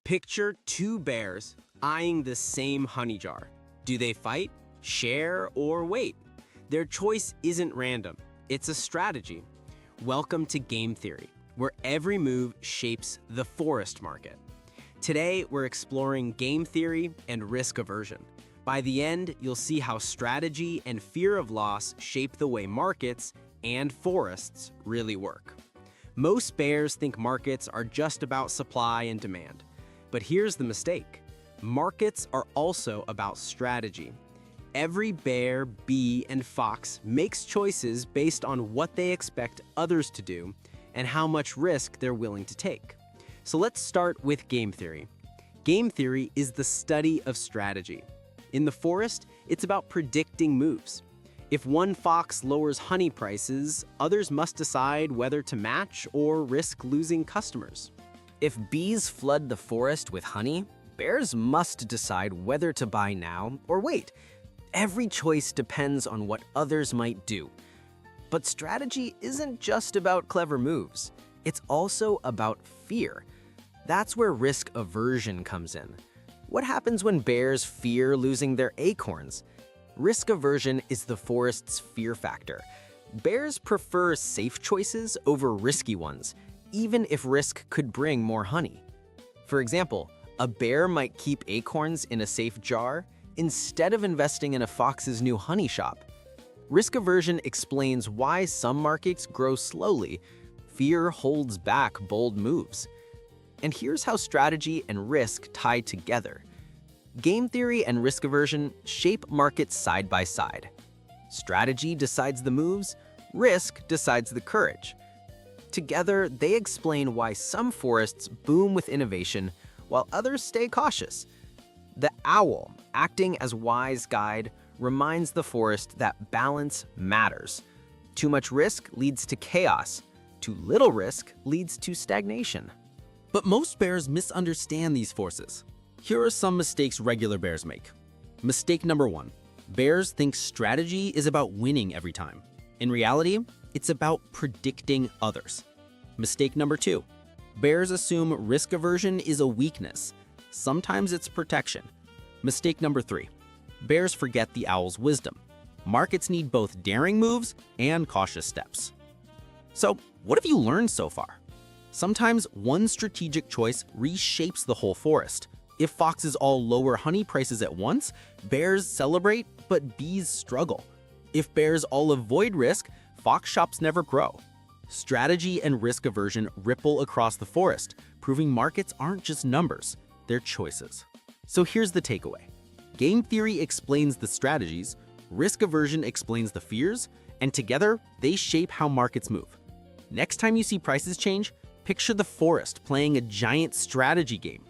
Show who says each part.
Speaker 1: Picture two bears eyeing the same honey jar. Do they fight, share, or wait? Their choice isn't random, it's a strategy. Welcome to Game Theory, where every move shapes the forest market. Today, we're exploring game theory and risk aversion. By the end, you'll see how strategy and fear of loss shape the way markets and forests really work. Most bears think markets are just about supply and demand. But here's the mistake. Markets are also about strategy. Every bear, bee, and fox makes choices based on what they expect others to do and how much risk they're willing to take. So let's start with game theory. Game theory is the study of strategy. In the forest, it's about predicting moves. If one fox lowers honey prices, others must decide whether to match or risk losing customers.
Speaker 2: If bees flood the forest with honey, bears must decide whether to buy now or wait. Every choice depends on what others might do. But strategy isn't just about clever moves. It's also about fear. That's where risk aversion comes in. What happens when bears fear losing their acorns? Risk aversion is the forest's fear factor. Bears prefer safe choices over risky ones, even if risk could bring more honey. For example, a bear might keep acorns in a safe jar instead of investing in a fox's new honey shop. Risk aversion explains why some markets grow slowly. Fear holds back bold moves. And here's how strategy and risk tie together. Game theory and risk aversion shape markets side by side. Strategy decides the moves, risk decides the courage. Together, they explain why some forests boom with innovation while others stay cautious. The owl, acting as wise guide, reminds the forest that balance matters. Too much risk leads to chaos. Too little risk leads to stagnation.
Speaker 3: But most bears misunderstand these forces. Here are some mistakes regular bears make. Mistake number 1. Bears think strategy is about winning every time. In reality, it's about predicting others. Mistake number 2. Bears assume risk aversion is a weakness. Sometimes it's protection. Mistake number 3. Bears forget the owl's wisdom. Markets need both daring moves and cautious steps. So, what have you learned so far? Sometimes one strategic choice reshapes the whole forest. If foxes all lower honey prices at once, bears celebrate, but bees struggle. If bears all avoid risk, fox shops never grow. Strategy and risk aversion ripple across the forest, proving markets aren't just numbers, they're choices. So here's the takeaway. Game theory explains the strategies, risk aversion explains the fears, and together they shape how markets move. Next time you see prices change, picture the forest playing a giant strategy game,